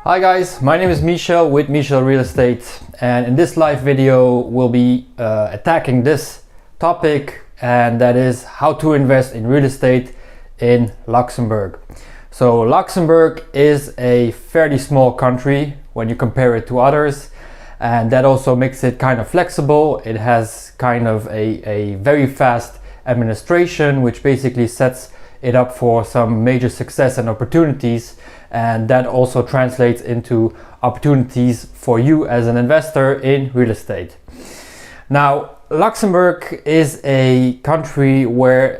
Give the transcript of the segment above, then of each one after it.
Hi guys, my name is Michel with Michel Real Estate, and in this live video we'll be attacking this topic, and that is how to invest in real estate in Luxembourg. So Luxembourg is a fairly small country when you compare it to others, and that also makes it kind of flexible. It has kind of a very fast administration, which basically sets it up for some major success and opportunities, and that also translates into opportunities for you as an investor in real estate. Now, Luxembourg is a country where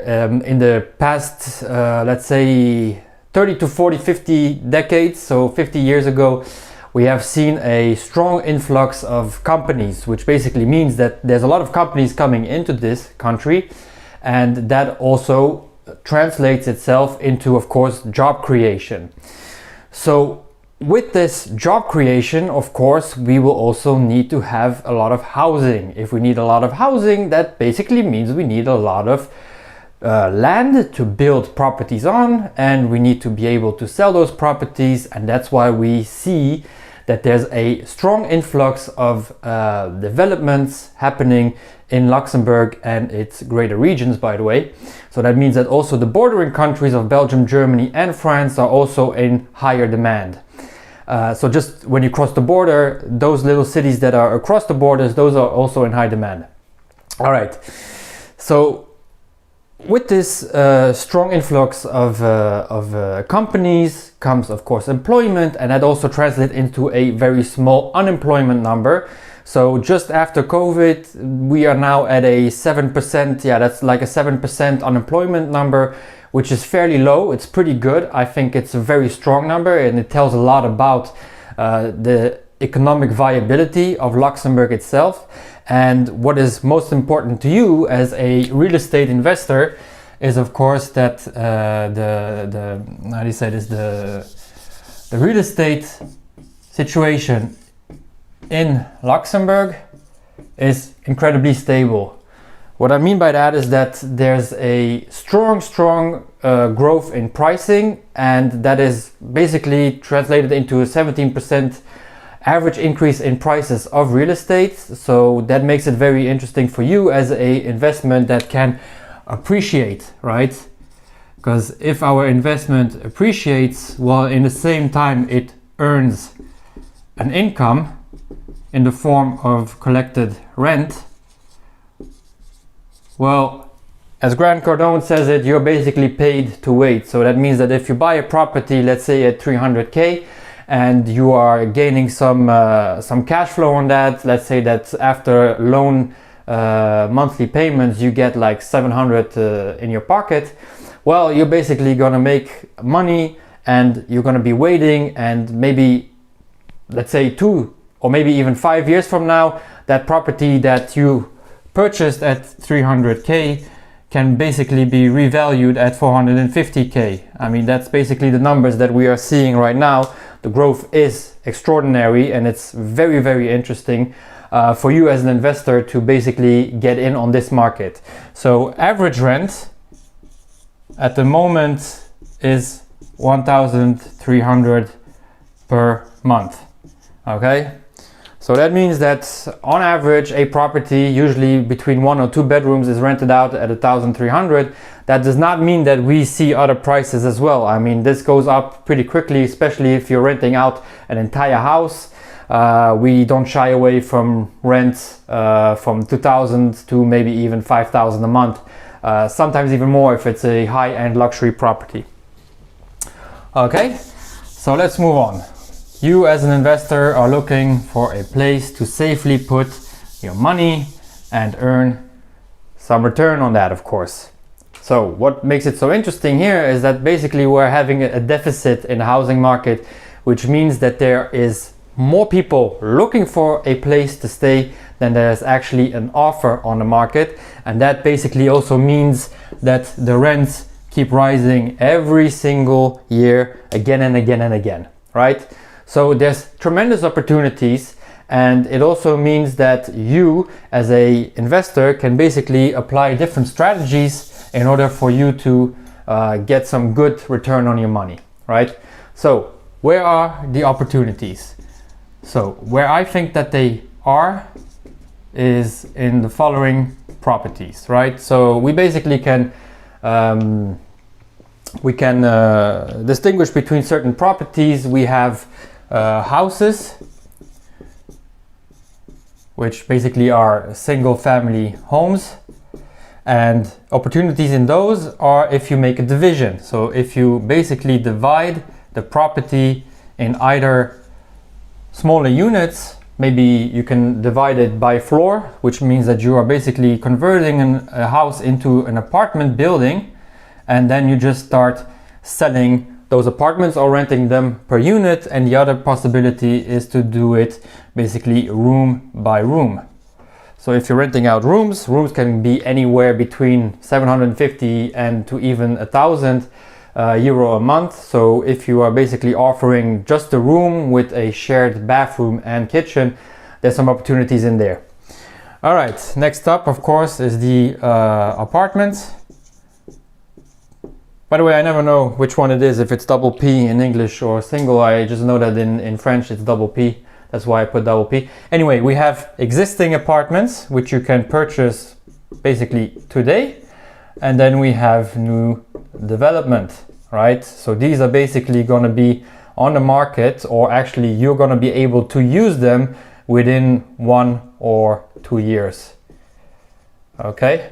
in the past, let's say 30 to 40, 50 decades, so 50 years ago, we have seen a strong influx of companies, which basically means that there's a lot of companies coming into this country, and that also translates itself into, of course, job creation. So with this job creation, of course, we will also need to have a lot of housing. If we need a lot of housing, that basically means we need a lot of land to build properties on, and we need to be able to sell those properties, and that's why we see that there's a strong influx of developments happening in Luxembourg and its greater regions, by the way. So that means that also the bordering countries of Belgium, Germany and France are also in higher demand. So just when you cross the border, those little cities that are across the borders, those are also in high demand. All right, so with this strong influx of companies comes, of course, employment, and that also translates into a very small unemployment number. So just after COVID, we are now at a 7%, yeah, that's like a 7% unemployment number, which is fairly low. It's pretty good. I think it's a very strong number, and it tells a lot about the economic viability of Luxembourg itself. And what is most important to you as a real estate investor is, of course, that the how do you say this, the real estate situation in Luxembourg is incredibly stable. What I mean by that is that there's a strong growth in pricing, and that is basically translated into a 17% average increase in prices of real estate. So that makes it very interesting for you as a investment that can appreciate, right? Because if our investment appreciates while in the same time it earns an income in the form of collected rent, well, as Grant Cardone says it, you're basically paid to wait. So that means that if you buy a property, let's say at 300k, and you are gaining some cash flow on that, let's say that after loan monthly payments you get like 700 in your pocket, well, you're basically gonna make money, and you're gonna be waiting, and maybe, let's say 2 or maybe even 5 years from now, that property that you purchased at 300k can basically be revalued at 450k. I mean, that's basically the numbers that we are seeing right now. The growth is extraordinary, and it's very interesting for you as an investor to basically get in on this market. So average rent at the moment is 1,300 per month. Okay, so that means that on average a property usually between 1 or 2 bedrooms is rented out at 1,300. That does not mean that we see other prices as well. I mean, this goes up pretty quickly, especially if you're renting out an entire house. We don't shy away from rents from 2,000 to maybe even 5,000 a month, sometimes even more if it's a high-end luxury property. Okay, so let's move on. You as an investor are looking for a place to safely put your money and earn some return on that, of course. So what makes it so interesting here is that basically we're having a deficit in the housing market, which means that there is more people looking for a place to stay than there's actually an offer on the market. And that basically also means that the rents keep rising every single year, again and again and again, right? So there's tremendous opportunities, and it also means that you as a investor can basically apply different strategies in order for you to get some good return on your money, right? So where are the opportunities? So where I think that they are is in the following properties, right? So we basically can distinguish between certain properties. We have houses, which basically are single family homes, and opportunities in those are if you make a division. So if you basically divide the property in either smaller units, maybe you can divide it by floor, which means that you are basically converting a house into an apartment building, and then you just start selling those apartments or renting them per unit. And the other possibility is to do it basically room by room. So if you're renting out rooms can be anywhere between 750 and to even €1,000 a month. So if you are basically offering just a room with a shared bathroom and kitchen, there's some opportunities in there. All right, next up, of course, is the apartments. By the way, I never know which one it is, if it's double P in English or single. I just know that in French it's double P. That's why I put double P. Anyway, we have existing apartments, which you can purchase basically today. And then we have new development, right? So these are basically going to be on the market, or actually you're going to be able to use them within 1 or 2 years. Okay?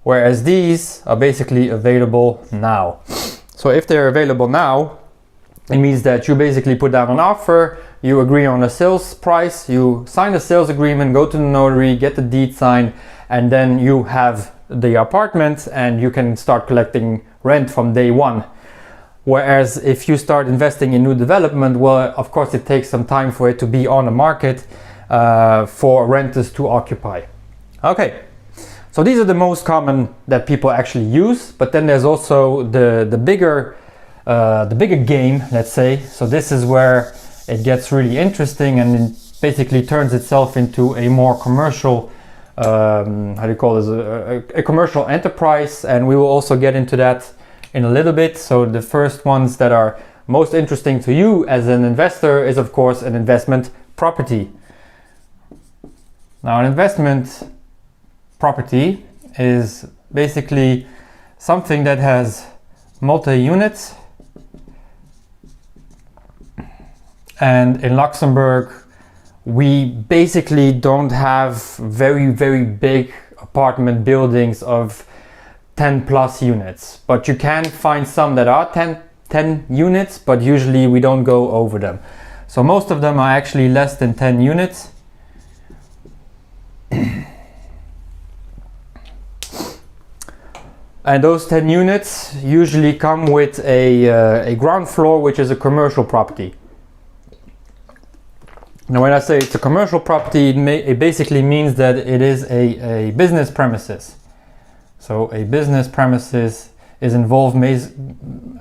Whereas these are basically available now. So if they're available now, it means that you basically put down an offer, you agree on a sales price, you sign a sales agreement, go to the notary, get the deed signed, and then you have the apartment and you can start collecting rent from day one. Whereas if you start investing in new development, well, of course it takes some time for it to be on the market for renters to occupy. Okay, so these are the most common that people actually use, but then there's also the bigger game, let's say. So this is where it gets really interesting, and it basically turns itself into a more commercial, how do you call this, a commercial enterprise, and we will also get into that in a little bit. So the first ones that are most interesting to you as an investor is of course an investment property. Now an investment property is basically something that has multi-units, and in Luxembourg we basically don't have very big apartment buildings of 10 plus units, but you can find some that are 10 units, but usually we don't go over them. So most of them are actually less than 10 units. And those 10 units usually come with a ground floor, which is a commercial property. Now when I say it's a commercial property, it basically means that it is a business premises. So a business premises is involved,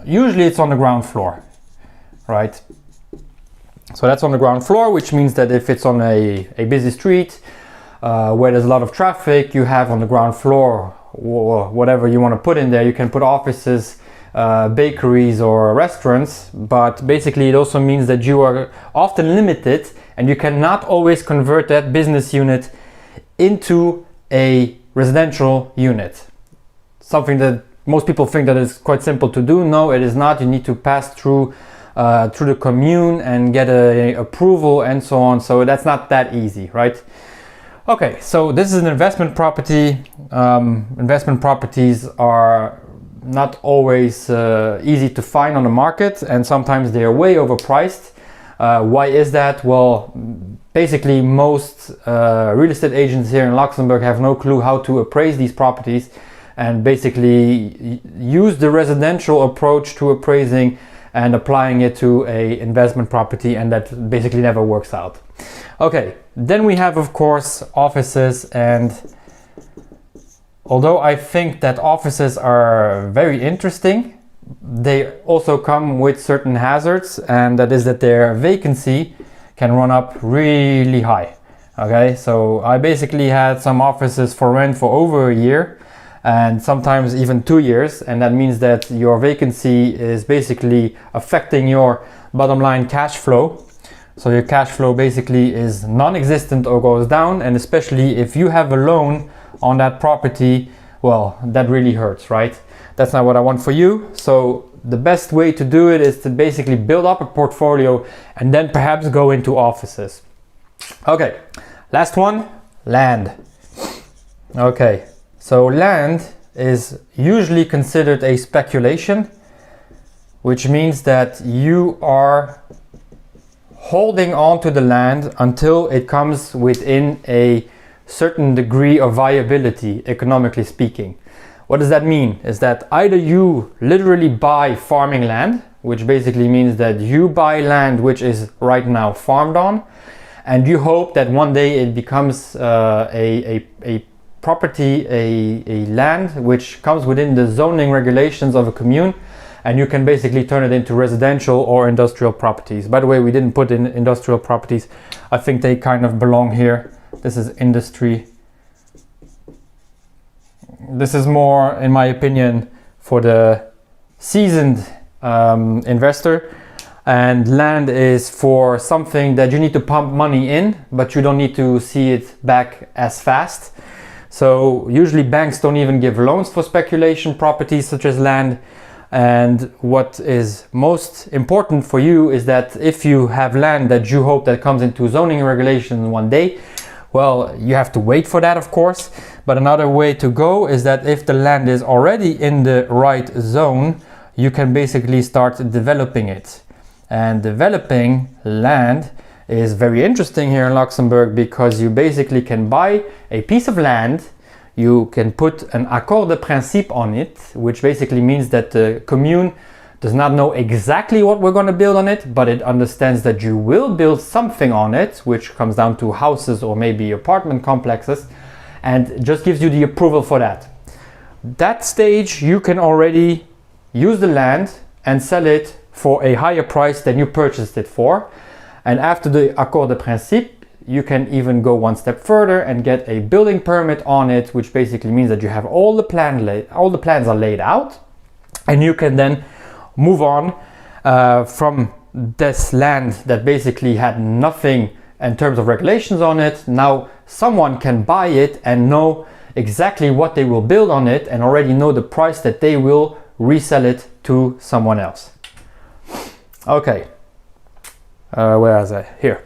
usually it's on the ground floor, right? So that's on the ground floor, which means that if it's on a busy street where there's a lot of traffic, you have on the ground floor whatever you want to put in there. You can put offices, bakeries or restaurants, but basically it also means that you are often limited and you cannot always convert that business unit into a residential unit. Something that most people think that is quite simple to do. No, it is not. You need to pass through the commune and get a approval and so on. So that's not that easy, right? Okay, so this is an investment property. Investment properties are not always easy to find on the market, and sometimes they are way overpriced. Why is that? Well, basically most real estate agents here in Luxembourg have no clue how to appraise these properties, and basically use the residential approach to appraising and applying it to a investment property, and that basically never works out. Okay, then we have of course offices, and although I think that offices are very interesting, they also come with certain hazards, and that is that their vacancy can run up really high. Okay, so I basically had some offices for rent for over a year and sometimes even 2 years, and that means that your vacancy is basically affecting your bottom line cash flow. So your cash flow basically is non-existent or goes down, and especially if you have a loan on that property, well, that really hurts, right? That's not what I want for you. So the best way to do it is to basically build up a portfolio and then perhaps go into offices. Okay, last one, land. Okay, so land is usually considered a speculation, which means that you are holding on to the land until it comes within a certain degree of viability, economically speaking. What does that mean? Is that either you literally buy farming land, which basically means that you buy land which is right now farmed on, and you hope that one day it becomes a property, a land which comes within the zoning regulations of a commune, and you can basically turn it into residential or industrial properties. By the way, we didn't put in industrial properties. I think they kind of belong here. This is industry. This is more, in my opinion, for the seasoned investor, and land is for something that you need to pump money in, but you don't need to see it back as fast. So usually banks don't even give loans for speculation properties such as land. And what is most important for you is that if you have land that you hope that comes into zoning regulations one day, well, you have to wait for that, of course. But another way to go is that if the land is already in the right zone, you can basically start developing it. And developing land is very interesting here in Luxembourg, because you basically can buy a piece of land. You can put an accord de principe on it, which basically means that the commune does not know exactly what we're going to build on it, but it understands that you will build something on it, which comes down to houses or maybe apartment complexes, and just gives you the approval for that. That stage, you can already use the land and sell it for a higher price than you purchased it for. And after the accord de principe, you can even go one step further and get a building permit on it, which basically means that you have all the plans are laid out, and you can then move on from this land that basically had nothing in terms of regulations on it. Now someone can buy it and know exactly what they will build on it, and already know the price that they will resell it to someone else. Okay, where is I? Here.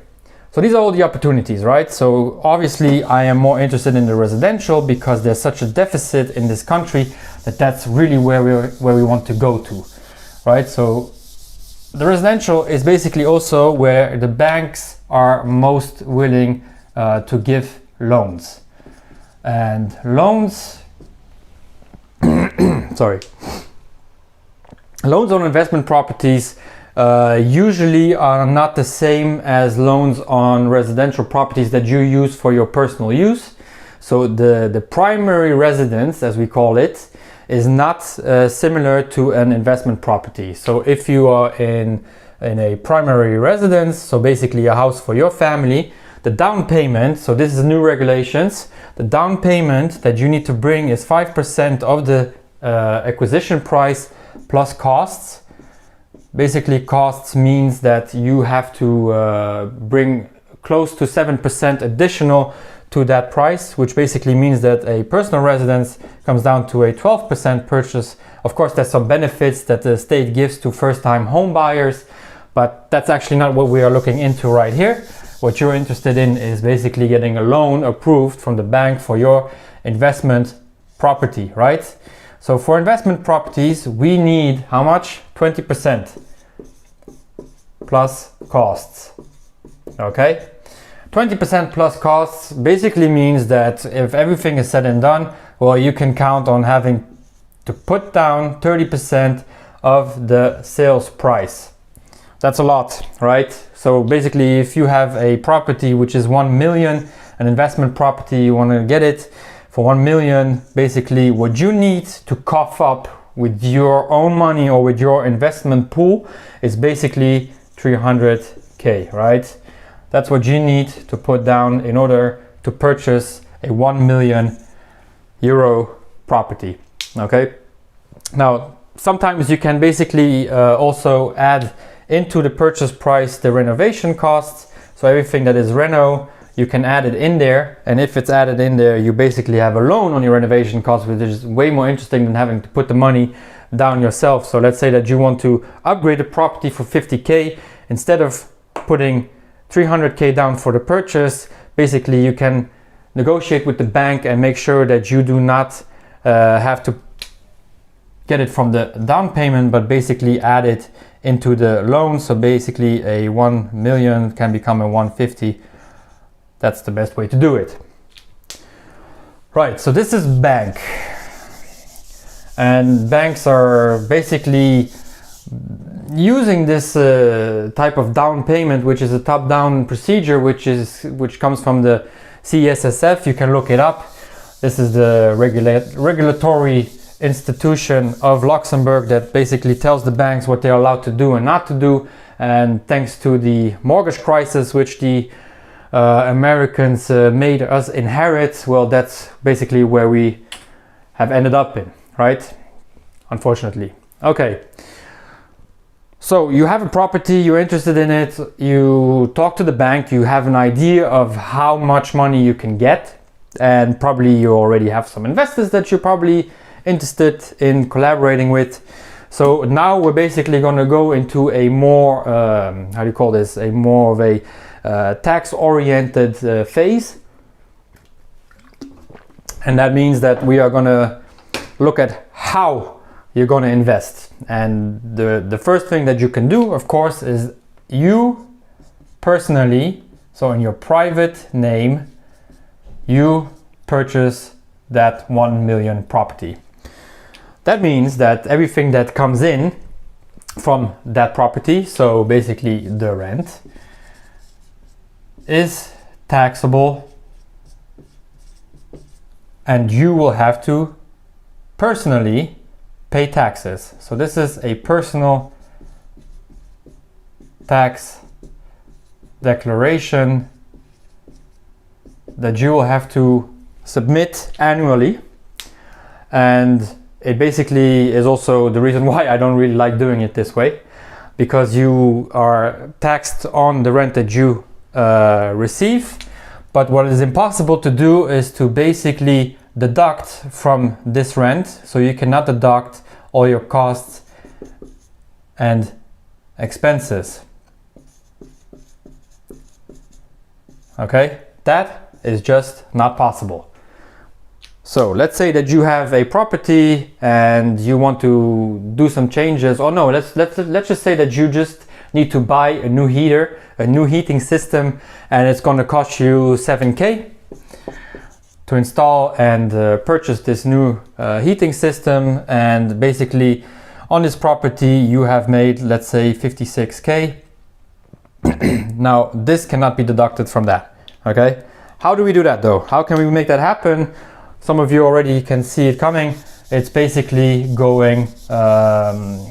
So these are all the opportunities, right? So obviously I am more interested in the residential because there's such a deficit in this country that that's really where we want to go to, right? So the residential is basically also where the banks are most willing to give loans. And loans, sorry, loans on investment properties usually are not the same as loans on residential properties that you use for your personal use. So the primary residence, as we call it, is not similar to an investment property. So if you are in a primary residence, so basically a house for your family, the down payment, so this is new regulations, the down payment that you need to bring is 5% of the acquisition price plus costs. Basically, costs means that you have to bring close to 7% additional to that price, which basically means that a personal residence comes down to a 12% purchase. Of course, there's some benefits that the state gives to first-time home buyers, but that's actually not what we are looking into right here. What you're interested in is basically getting a loan approved from the bank for your investment property, right? So for investment properties, we need how much? 20% plus costs. Okay, 20% plus costs basically means that if everything is said and done, well, you can count on having to put down 30% of the sales price. That's a lot, right? So basically, if you have a property which is 1 million, an investment property, you want to get it for 1 million, basically what you need to cough up with your own money or with your investment pool is basically 300k, right? That's what you need to put down in order to purchase a 1 million euro property. Okay, now sometimes you can basically also add into the purchase price the renovation costs. So everything that is reno, you can add it in there, and if it's added in there, you basically have a loan on your renovation costs, which is way more interesting than having to put the money down yourself. So let's say that you want to upgrade a property for 50k. Instead of putting 300k down for the purchase, basically you can negotiate with the bank and make sure that you do not have to get it from the down payment, but basically add it into the loan. So basically a 1 million can become a 150. That's the best way to do it. Right, so this is bank. And banks are basically using this type of down payment, which is a top-down procedure, which comes from the CSSF. You can look it up. This is the regulatory institution of Luxembourg that basically tells the banks what they're allowed to do and not to do. And thanks to the mortgage crisis, which the Americans made us inherit, well, that's basically where we have ended up in, right? Unfortunately. Okay. So you have a property, you're interested in it, you talk to the bank, you have an idea of how much money you can get, and probably you already have some investors that you're probably interested in collaborating with. So now we're basically going to go into a more, how do you call this, a more of a tax-oriented phase. And that means that we are going to look at how you're going to invest. And the first thing that you can do, of course, is you personally, so in your private name, you purchase that 1 million property. That means that everything that comes in from that property, so basically the rent, is taxable, and you will have to personally pay taxes. So this is a personal tax declaration that you will have to submit annually, and it basically is also the reason why I don't really like doing it this way, because you are taxed on the rent that you receive. But what is impossible to do is to basically deduct from this rent. So you cannot deduct all your costs and expenses. Okay, that is just not possible. So let's say that you have a property and you want to do some changes, or no, let's just say that you just need to buy a new heater, a new heating system, and it's going to cost you 7k to install and purchase this new heating system. And basically on this property you have made, let's say, 56k. Now this cannot be deducted from that. Okay, how do we do that though? How can we make that happen? Some of you already can see it coming. It's basically going the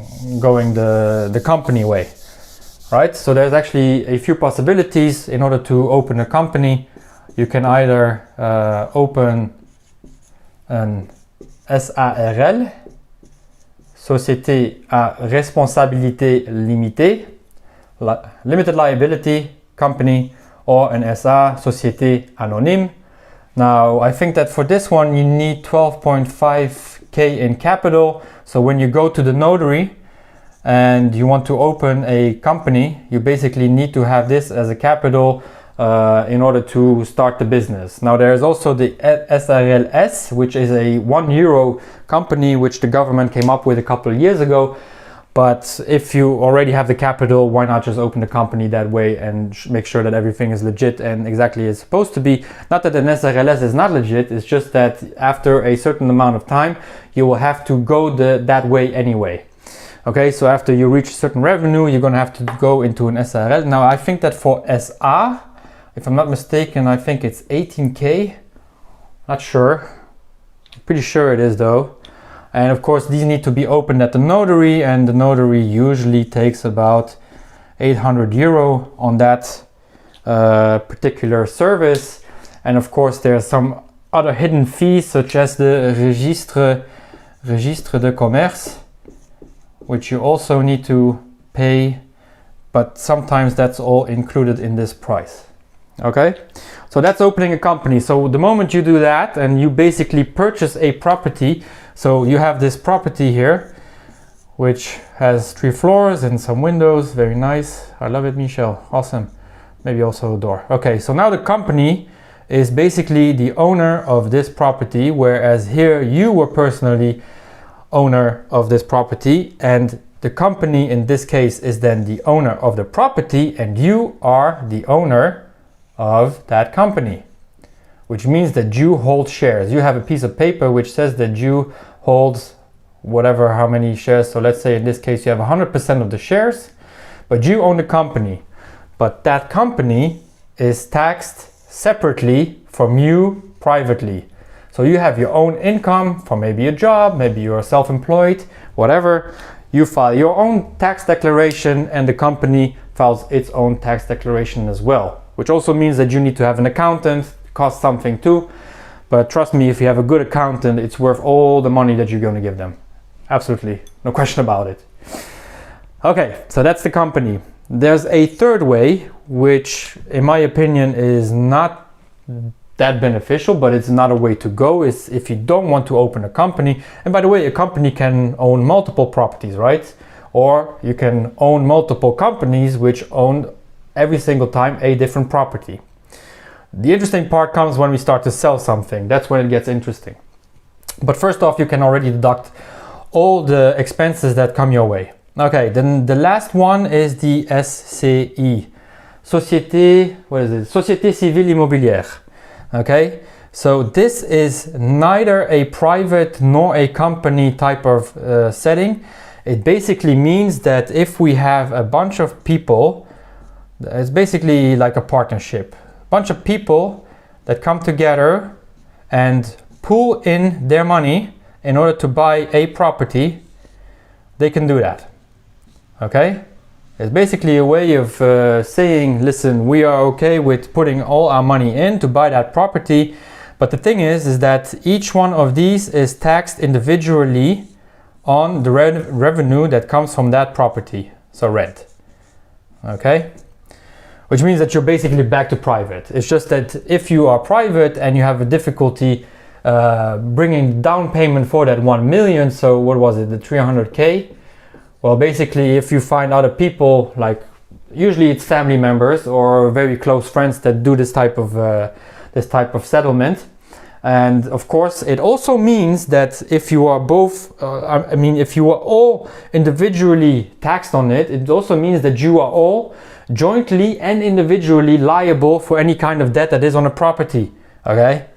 company way, right? So there's actually a few possibilities in order to open a company. You can either open an SARL, Société à responsabilité limitée, limited liability company, or an SA, Société anonyme. Now, I think that for this one you need 12.5k in capital. So when you go to the notary and you want to open a company, you basically need to have this as a capital in order to start the business. Now there is also the SRLS, which is a €1 company which the government came up with a couple of years ago. But if you already have the capital, why not just open the company that way and make sure that everything is legit and exactly as supposed to be? Not that an SRLS is not legit, it's just that after a certain amount of time, you will have to go that way anyway. Okay, so after you reach a certain revenue, you're gonna have to go into an SRL. Now, I think that for SA, if I'm not mistaken, I think it's 18K. Not sure. I'm pretty sure it is though. And of course, these need to be opened at the notary, and the notary usually takes about 800 euro on that particular service. And of course, there are some other hidden fees, such as the registre de commerce, which you also need to pay, but sometimes that's all included in this price. Okay, so that's opening a company. So the moment you do that and you basically purchase a property, so you have this property here, which has 3 floors and some windows. Very nice. I love it, Michel. Awesome. Maybe also a door. Okay, so now the company is basically the owner of this property, whereas here you were personally owner of this property, and the company in this case is then the owner of the property, and you are the owner of that company, which means that you hold shares. You have a piece of paper which says that you hold whatever, how many shares. So let's say in this case you have 100% of the shares, but you own the company. But that company is taxed separately from you privately. So you have your own income from maybe a job, maybe you're self-employed, whatever. You file your own tax declaration, and the company files its own tax declaration as well, which also means that you need to have an accountant. It costs something too, but trust me, if you have a good accountant, it's worth all the money that you're going to give them. Absolutely, no question about it. Okay, so that's the company. There's a third way, which in my opinion is not that beneficial, but it's not a way to go, is if you don't want to open a company. And by the way, a company can own multiple properties, right? Or you can own multiple companies which own every single time a different property. The interesting part comes when we start to sell something. That's when it gets interesting. But first off, you can already deduct all the expenses that come your way. Okay, then the last one is the SCI. Société, what is it? Société Civile Immobilière. Okay, so this is neither a private nor a company type of setting. It basically means that if we have a bunch of people, it's basically like a partnership. A bunch of people that come together and pool in their money in order to buy a property, they can do that. Okay? It's basically a way of saying, listen, we are okay with putting all our money in to buy that property. But the thing is that each one of these is taxed individually on the revenue that comes from that property, so rent. Okay? Which means that you're basically back to private. It's just that if you are private and you have a difficulty bringing down payment for that 1 million, so what was it, the 300K? Well, basically, if you find other people, like usually it's family members or very close friends that do this type of settlement. And of course, it also means that if you are both, if you are all individually taxed on it, it also means that you are all jointly and individually liable for any kind of debt that is on a property. Okay?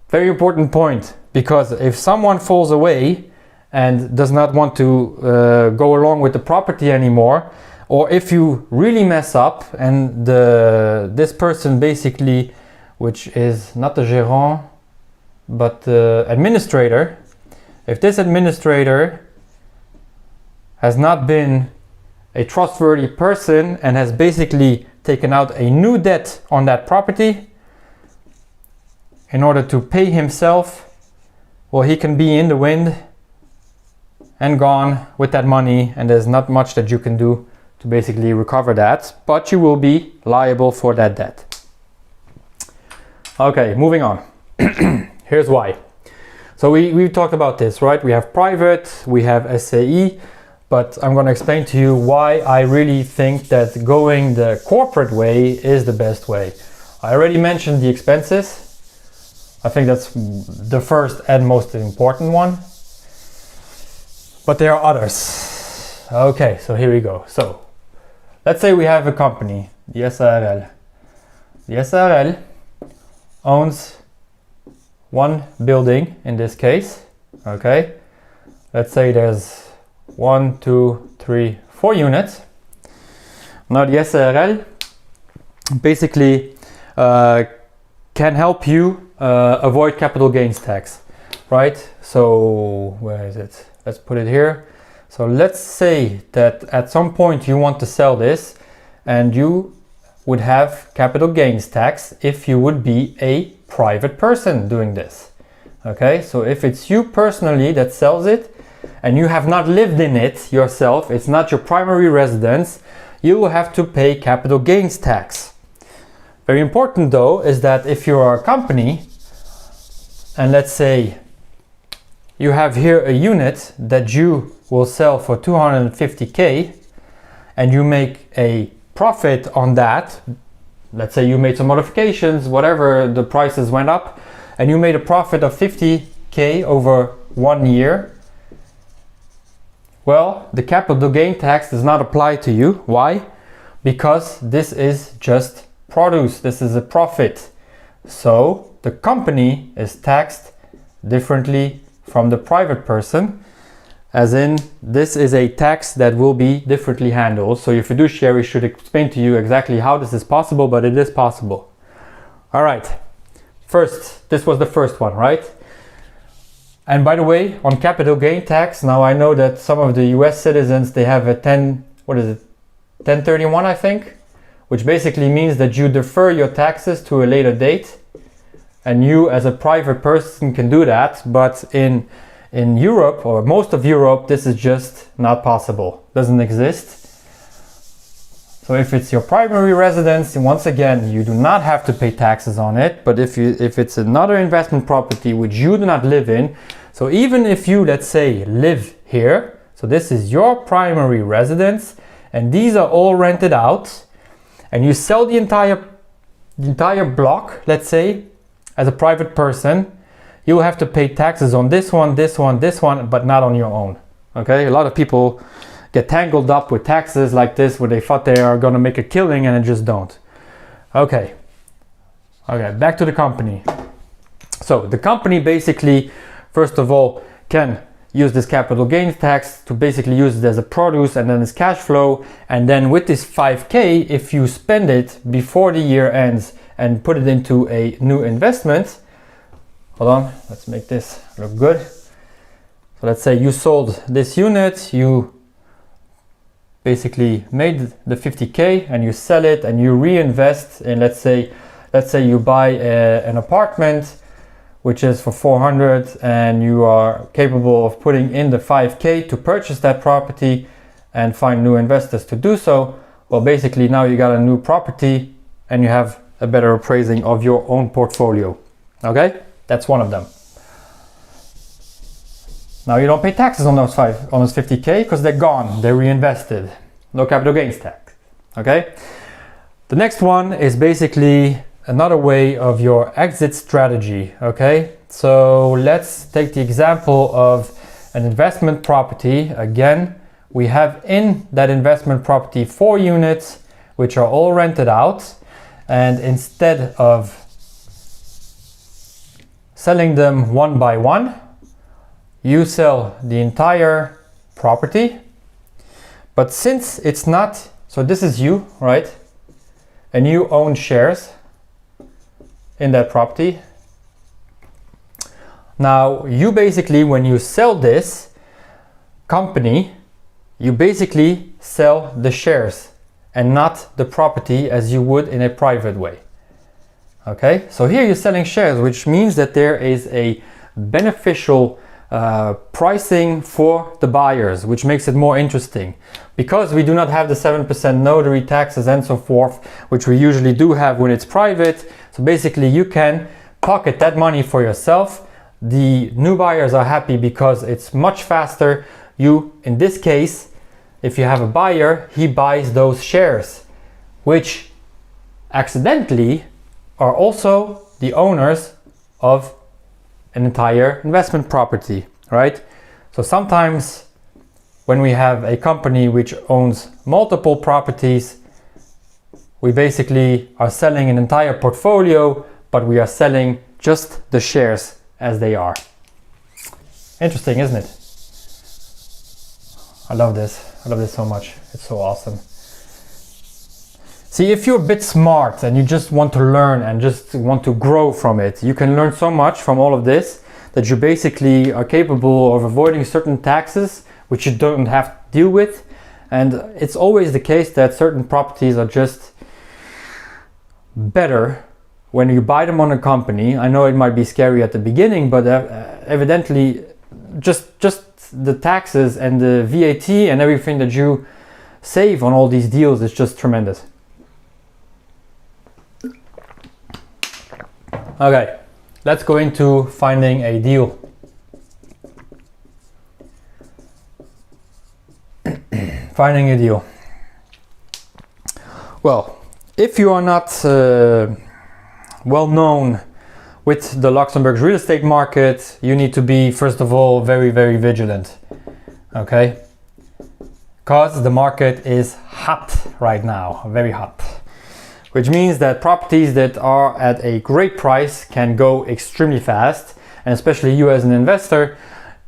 Very important point, because if someone falls away and does not want to go along with the property anymore, or if you really mess up and this person basically, which is not the gérant but the administrator, if this administrator has not been a trustworthy person and has basically taken out a new debt on that property in order to pay himself, well, he can be in the wind and gone with that money, and there's not much that you can do to basically recover that, but you will be liable for that debt. Okay, moving on. Here's why. So we talked about this, right? We have private, we have SAE, but I'm going to explain to you why I really think that going the corporate way is the best way. I already mentioned the expenses. I think that's the first and most important one. but there are others. Okay, so here we go. So let's say we have a company, the SRL. The SRL owns one building in this case. Okay, let's say there's 1, 2, 3, 4 units. Now the SRL basically can help you avoid capital gains tax, right? So where is it? Let's put it here. So let's say that at some point you want to sell this and you would have capital gains tax if you would be a private person doing this. Okay, so if it's you personally that sells it and you have not lived in it yourself, it's not your primary residence, you will have to pay capital gains tax. Very important though is that if you are a company and let's say you have here a unit that you will sell for 250k and you make a profit on that, let's say you made some modifications, whatever, the prices went up, and you made a profit of 50k over 1 year, well, the capital gain tax does not apply to you. Why? Because this is just produce, this is a profit. So the company is taxed differently from the private person, as in this is a tax that will be differently handled. So your fiduciary should explain to you exactly how this is possible, but it is possible. All right, first, this was the first one, right? And by the way, on capital gain tax, now I know that some of the US citizens, they have a 1031, I think, which basically means that you defer your taxes to a later date. And you as a private person can do that, but in Europe, or most of Europe, this is just not possible, doesn't exist. So if it's your primary residence, once again, you do not have to pay taxes on it. But if it's another investment property which you do not live in, so even if you, let's say, live here, so this is your primary residence, and these are all rented out, and you sell the entire block, let's say, as a private person, you will have to pay taxes on this one, this one, this one, but not on your own. Okay, a lot of people get tangled up with taxes like this where they thought they are gonna make a killing and it just don't. Okay, back to the company. So the company basically, first of all, can use this capital gains tax to basically use it as a produce and then as cash flow. And then with this 5K, if you spend it before the year ends and put it into a new investment, hold on, let's make this look good. So let's say you sold this unit, you basically made the 50k and you sell it and you reinvest in, let's say you buy an apartment which is for 400 and you are capable of putting in the 5k to purchase that property and find new investors to do so. Well, basically now you got a new property and you have a better appraising of your own portfolio. Okay, that's one of them. Now you don't pay taxes on those 50k because they're gone, they're reinvested. No capital gains tax. Okay. The next one is basically another way of your exit strategy. Okay. So let's take the example of an investment property. Again, we have in that investment property 4 units which are all rented out, and instead of selling them one by one, you sell the entire property. But since it's not, so this is you, right? And you own shares in that property. Now you basically, when you sell this company, you basically sell the shares and not the property as you would in a private way. Okay, so here you're selling shares, which means that there is a beneficial pricing for the buyers, which makes it more interesting. Because we do not have the 7% notary taxes and so forth, which we usually do have when it's private. So basically you can pocket that money for yourself. The new buyers are happy because it's much faster. You, in this case, if you have a buyer, he buys those shares, which accidentally are also the owners of an entire investment property, right? So sometimes when we have a company which owns multiple properties, we basically are selling an entire portfolio, but we are selling just the shares as they are. Interesting, isn't it? I love this. I love this so much. It's so awesome. See, if you're a bit smart and you just want to learn and just want to grow from it, you can learn so much from all of this that you basically are capable of avoiding certain taxes which you don't have to deal with. And it's always the case that certain properties are just better when you buy them on a company. I know it might be scary at the beginning, but evidently just the taxes and the VAT and everything that you save on all these deals is just tremendous. Okay, let's go into finding a deal. Finding a deal. Well, if you are not well known with the Luxembourg's real estate market, you need to be, first of all, very, very vigilant. Okay? Because the market is hot right now, very hot. Which means that properties that are at a great price can go extremely fast. And especially you as an investor,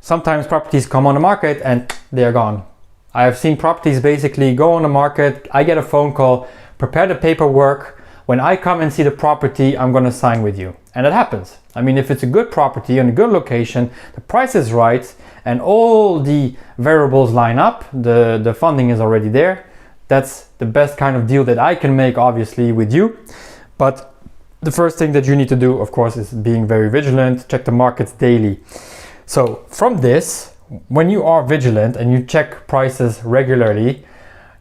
sometimes properties come on the market and they're gone. I have seen properties basically go on the market, I get a phone call, prepare the paperwork. When I come and see the property, I'm gonna sign with you. And it happens. I mean, if it's a good property and a good location, the price is right, and all the variables line up, the funding is already there, that's the best kind of deal that I can make, obviously, with you. But the first thing that you need to do, of course, is being very vigilant, check the markets daily. So from this, when you are vigilant and you check prices regularly,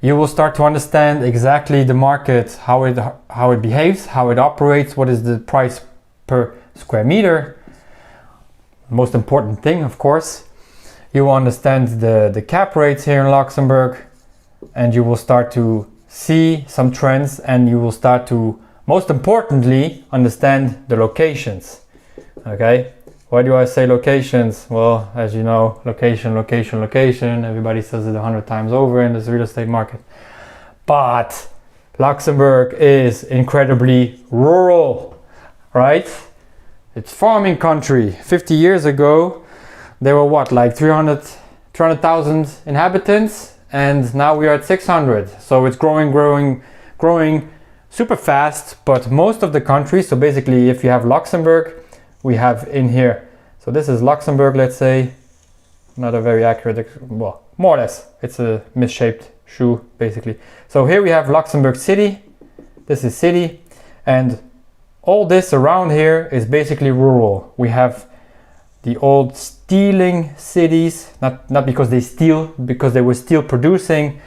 you will start to understand exactly the market, how it behaves, how it operates, what is the price per square meter. Most important thing, of course. You will understand the cap rates here in Luxembourg, and you will start to see some trends, and you will start to, most importantly, understand the locations. Okay? Why do I say locations? Well, as you know, location, location, location. Everybody says it 100 times over in this real estate market. But Luxembourg is incredibly rural, right? It's farming country. 50 years ago, there were what, like 300,000 inhabitants, and now we are at 600. So it's growing super fast. But most of the countries, so basically if you have Luxembourg, we have in here, so this is Luxembourg, let's say, not a very accurate, well, more or less, it's a misshaped shoe, basically. So here we have Luxembourg City, this is city, and all this around here is basically rural. We have the old stealing cities, not because they steal, because they were still producing.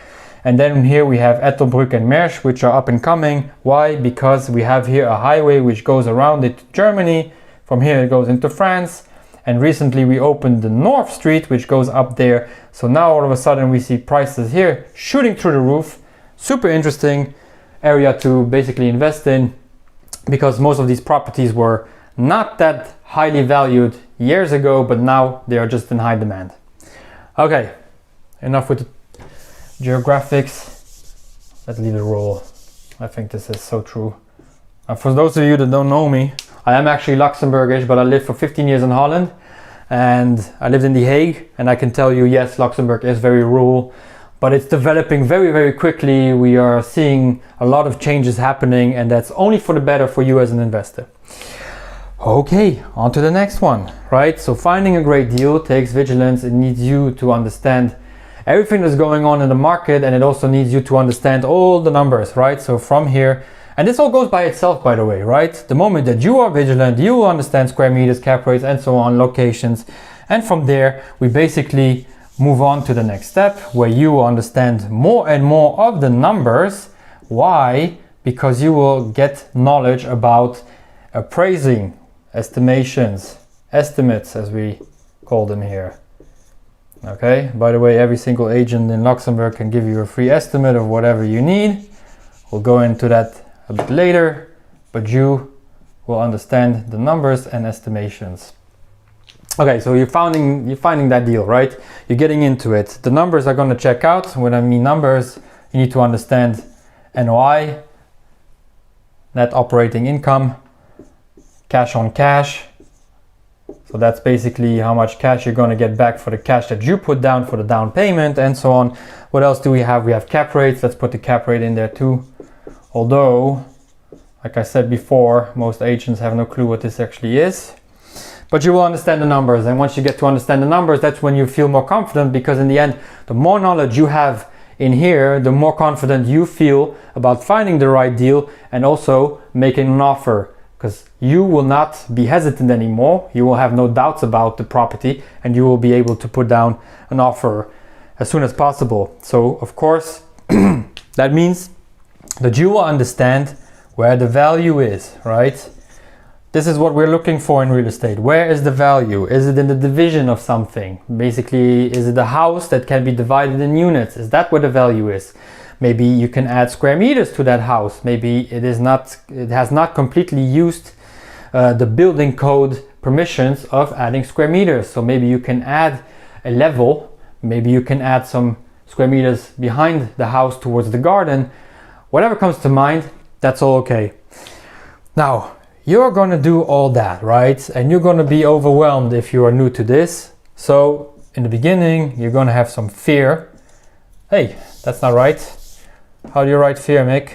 And then here we have Ettelbruck and Mersch, which are up and coming. Why? Because we have here a highway which goes around it to Germany. From here it goes into France, and recently we opened the North Street, which goes up there. So now all of a sudden we see prices here shooting through the roof. Super interesting area to basically invest in, because most of these properties were not that highly valued years ago, but now they are just in high demand. Okay, enough with the geographics. Let's leave it roll. I think this is so true. For those of you that don't know me, I am actually Luxembourgish, but I lived for 15 years in Holland, and I lived in The Hague, and I can tell you, yes, Luxembourg is very rural, but it's developing very, very quickly. We are seeing a lot of changes happening, and that's only for the better for you as an investor. Okay, on to the next one, right? So finding a great deal takes vigilance. It needs you to understand everything that's going on in the market, and it also needs you to understand all the numbers, right? So from here, and this all goes by itself, by the way, right? The moment that you are vigilant, you will understand square meters, cap rates, and so on, locations. And from there, we basically move on to the next step, where you will understand more and more of the numbers. Why? Because you will get knowledge about appraising, estimations, estimates, as we call them here. Okay, by the way, every single agent in Luxembourg can give you a free estimate of whatever you need. We'll go into that a bit later, but you will understand the numbers and estimations. Okay, so you're finding that deal, right? You're getting into it. The numbers are going to check out. When I mean numbers, you need to understand NOI, net operating income, cash on cash. So that's basically how much cash you're going to get back for the cash that you put down for the down payment and so on. What else do we have? We have cap rates. Let's put the cap rate in there too. Although, like I said before, most agents have no clue what this actually is. But you will understand the numbers, and once you get to understand the numbers, that's when you feel more confident, because in the end, the more knowledge you have in here, the more confident you feel about finding the right deal and also making an offer, because you will not be hesitant anymore. You will have no doubts about the property, and you will be able to put down an offer as soon as possible. So of course, that means that you will understand where the value is, right? This is what we're looking for in real estate. Where is the value? Is it in the division of something? Basically, is it a house that can be divided in units? Is that where the value is? Maybe you can add square meters to that house. Maybe it has not completely used the building code permissions of adding square meters. So maybe you can add a level. Maybe you can add some square meters behind the house towards the garden. Whatever comes to mind, that's all okay. Now, you're going to do all that, right? And you're going to be overwhelmed if you are new to this. So in the beginning, you're going to have some fear. Hey, that's not right. How do you write fear, Mick?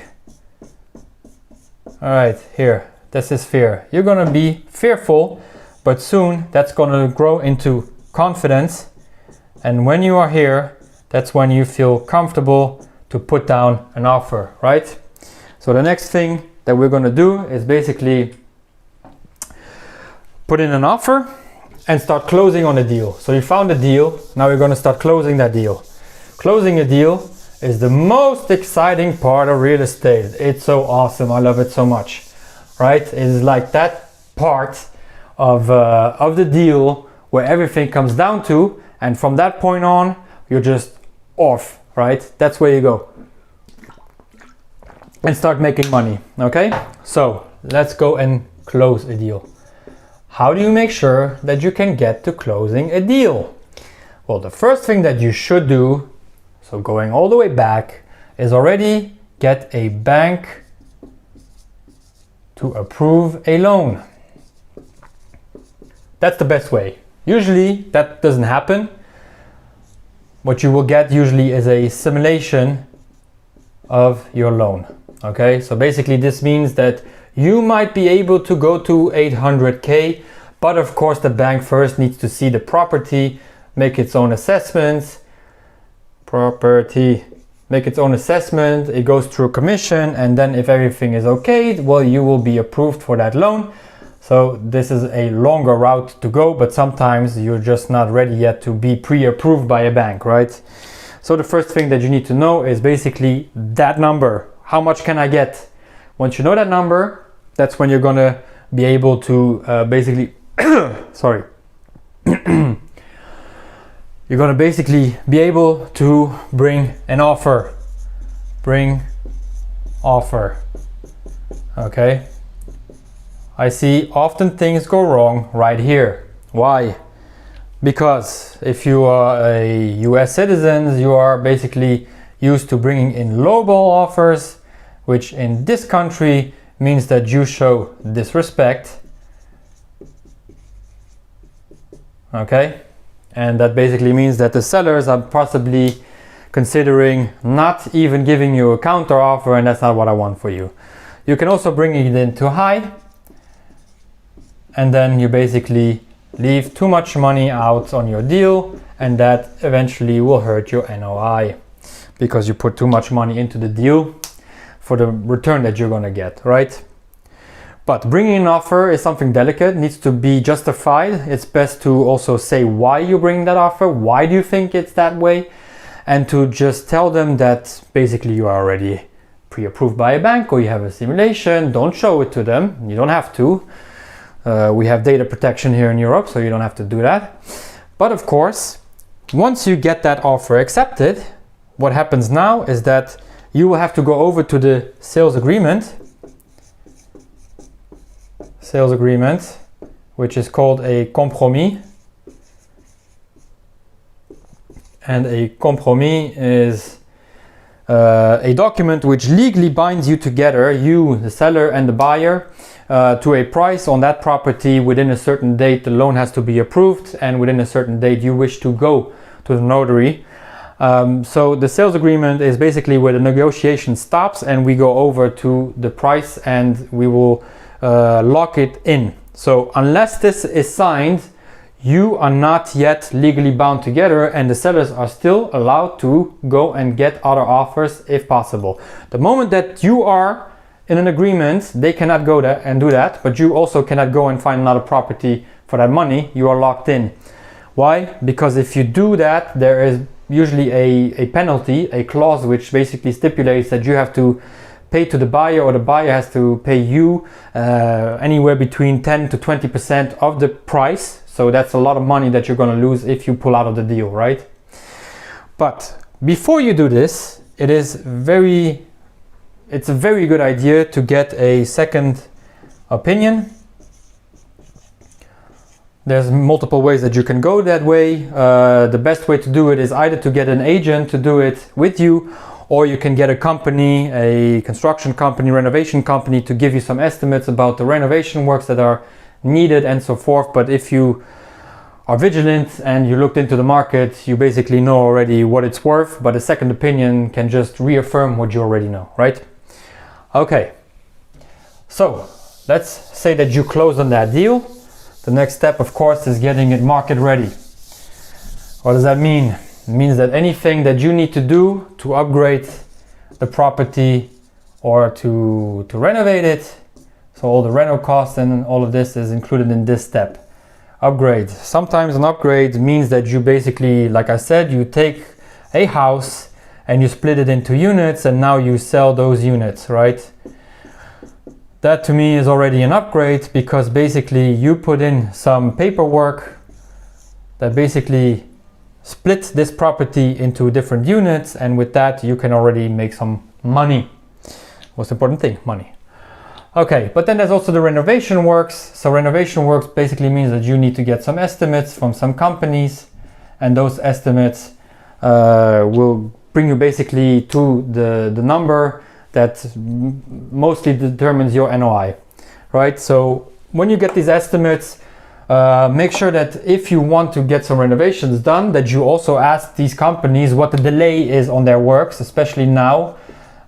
All right, here, this is fear. You're going to be fearful, but soon that's going to grow into confidence. And when you are here, that's when you feel comfortable to put down an offer, right? So the next thing that we're going to do is basically put in an offer and start closing on a deal. So you found a deal, now you're going to start closing that deal. Closing a deal is the most exciting part of real estate. It's so awesome. I love it so much, right? It is like that part of the deal where everything comes down to, and from that point on, you're just off, right? That's where you go and start making money, okay? So let's go and close a deal. How do you make sure that you can get to closing a deal? Well, the first thing that you should do, so going all the way back, is already get a bank to approve a loan. That's the best way. Usually that doesn't happen. What you will get usually is a simulation of your loan. Okay, so basically this means that you might be able to go to 800K, but of course the bank first needs to see the property, make its own assessments. Make its own assessment, it goes through commission, and then if everything is okay, well, you will be approved for that loan. So this is a longer route to go, but sometimes you're just not ready yet to be pre-approved by a bank, right? So the first thing that you need to know is basically that number. How much can I get? Once you know that number, that's when you're gonna be able to basically, sorry. You're gonna basically be able to bring an offer. Bring offer, okay? I see often things go wrong right here. Why? Because if you are a US citizen, you are basically used to bringing in lowball offers, which in this country means that you show disrespect, okay? And that basically means that the sellers are possibly considering not even giving you a counter offer, and that's not what I want for you. You can also bring it in too high, and then you basically leave too much money out on your deal, and that eventually will hurt your NOI because you put too much money into the deal for the return that you're gonna get, right? But bringing an offer is something delicate, needs to be justified. It's best to also say why you bring that offer, why do you think it's that way, and to just tell them that basically you are already pre-approved by a bank or you have a simulation. Don't show it to them, you don't have to. We have data protection here in Europe, so you don't have to do that. But of course, once you get that offer accepted, what happens now is that you will have to go over to the sales agreement, which is called a compromis. And a compromis is a document which legally binds you together, you, the seller, and the buyer, to a price on that property. Within a certain date the loan has to be approved, and within a certain date you wish to go to the notary. So the sales agreement is basically where the negotiation stops and we go over to the price and we will lock it in. So unless this is signed, you are not yet legally bound together, and the sellers are still allowed to go and get other offers if possible. The moment that you are in an agreement, they cannot go there and do that, but you also cannot go and find another property for that money. You are locked in. Why? Because if you do that, there is usually a penalty, a clause which basically stipulates that you have to pay to the buyer, or the buyer has to pay you anywhere between 10 to 20% of the price. So that's a lot of money that you're going to lose if you pull out of the deal, right? But before you do this, it's a very good idea to get a second opinion. There's multiple ways that you can go that way. The best way to do it is either to get an agent to do it with you, or you can get a company, a construction company, renovation company, to give you some estimates about the renovation works that are needed and so forth. But if you are vigilant and you looked into the market, you basically know already what it's worth, but a second opinion can just reaffirm what you already know, right? Okay, so let's say that you close on that deal. The next step, of course, is getting it market ready. What does that mean? It means that anything that you need to do to upgrade the property or to renovate it, so all the reno costs and all of this is included in this step. Upgrade. Sometimes an upgrade means that you basically, like I said, you take a house and you split it into units and now you sell those units, right? That to me is already an upgrade, because basically you put in some paperwork that basically split this property into different units, and with that you can already make some money. Most important thing, money. Okay, but then there's also the renovation works. So renovation works basically means that you need to get some estimates from some companies, and those estimates will bring you basically to the number that mostly determines your NOI, right? So when you get these estimates, make sure that if you want to get some renovations done, that you also ask these companies what the delay is on their works, especially now.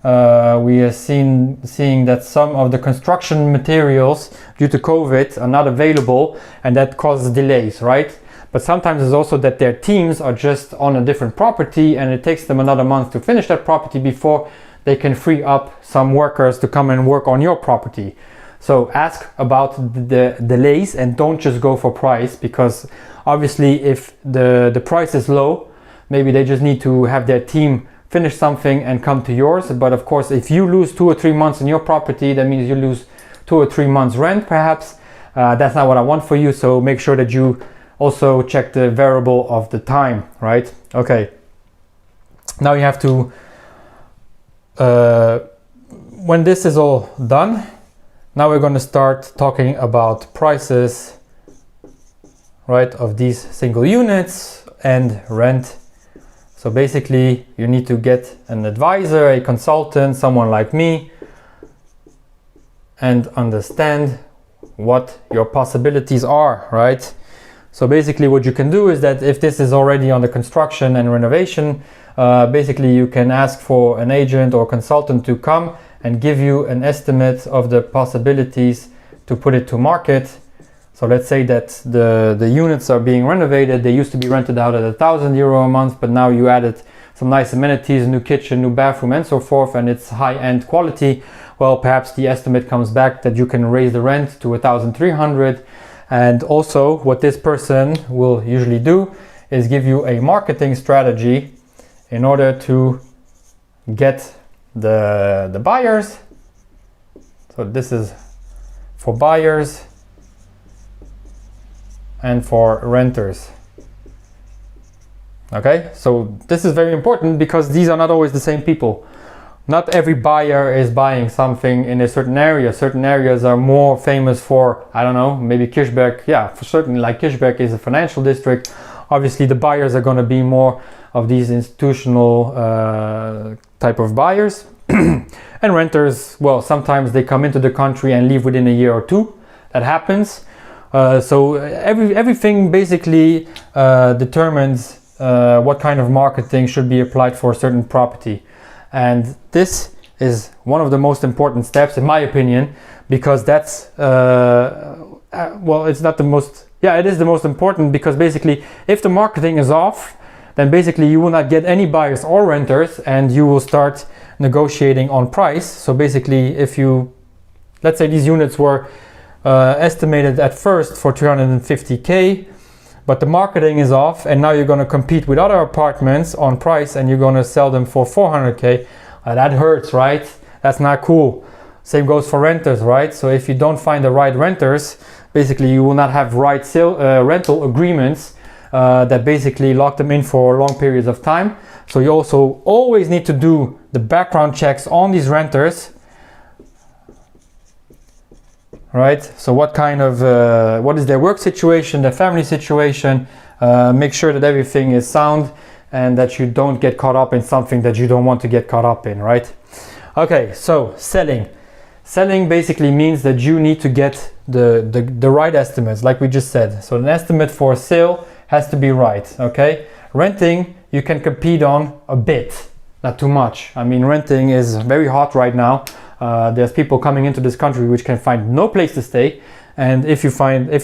We are seeing that some of the construction materials due to COVID are not available, and that causes delays, right? But sometimes it's also that their teams are just on a different property and it takes them another month to finish that property before they can free up some workers to come and work on your property. So ask about the delays and don't just go for price, because obviously if the price is low, maybe they just need to have their team finish something and come to yours. But of course, if you lose 2 or 3 months in your property, that means you lose 2 or 3 months rent perhaps. That's not what I want for you. So make sure that you also check the variable of the time, right? Okay. Now you have to, when this is all done, now we're going to start talking about prices, right, of these single units and rent. So basically you need to get an advisor, a consultant, someone like me, and understand what your possibilities are, right? So basically what you can do is that if this is already under construction and renovation, basically you can ask for an agent or consultant to come and give you an estimate of the possibilities to put it to market. So let's say that the units are being renovated. They used to be rented out at €1,000 a month, but now you added some nice amenities, new kitchen, new bathroom and so forth, and it's high-end quality. Well, perhaps the estimate comes back that you can raise the rent to 1,300. And also what this person will usually do is give you a marketing strategy in order to get the buyers. So this is for buyers and for renters. Okay, so this is very important because these are not always the same people. Not every buyer is buying something in a certain area. Certain areas are more famous for, I don't know, maybe Kirchberg. Yeah, for certain, like Kirchberg is a financial district, Obviously the buyers are going to be more of these institutional type of buyers. And renters, well, sometimes they come into the country and leave within a year or two. That happens. So everything basically determines what kind of marketing should be applied for a certain property. And this is one of the most important steps, in my opinion, because that's, well, it's not the most, yeah, it is the most important, because basically if the marketing is off, then basically you will not get any buyers or renters, and you will start negotiating on price. So basically, if you, let's say these units were estimated at first for 350k, but the marketing is off, and now you're going to compete with other apartments on price, and you're going to sell them for 400k. That hurts, right? That's not cool. Same goes for renters, right? So if you don't find the right renters, basically you will not have right rental agreements that basically lock them in for long periods of time. So you also always need to do the background checks on these renters, right? So what kind of, what is their work situation, their family situation, make sure that everything is sound and that you don't get caught up in something that you don't want to get caught up in, right? Okay, so selling. Selling basically means that you need to get the right estimates, like we just said. So an estimate for a sale has to be right, okay? Renting, you can compete on a bit, not too much. I mean, renting is very hot right now. There's people coming into this country which can find no place to stay. And if you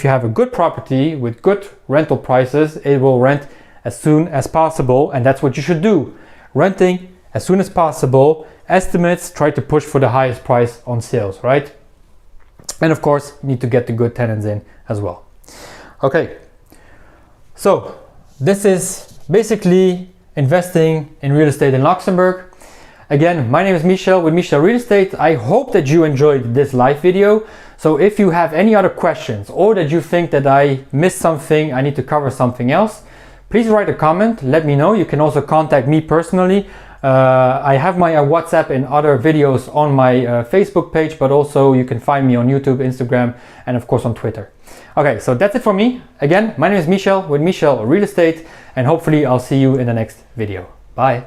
have a good property with good rental prices, it will rent as soon as possible. And that's what you should do. Renting as soon as possible. Estimates, try to push for the highest price on sales, right? And of course, you need to get the good tenants in as well. Okay. So this is basically investing in real estate in Luxembourg. Again, my name is Michel with Michel Real Estate. I hope that you enjoyed this live video. So if you have any other questions, or that you think that I missed something, I need to cover something else, please write a comment, let me know. You can also contact me personally. I have my WhatsApp and other videos on my Facebook page, but also you can find me on YouTube, Instagram, and of course on Twitter. Okay, so that's it for me. Again, my name is Michel with Michel Real Estate, and hopefully I'll see you in the next video. Bye.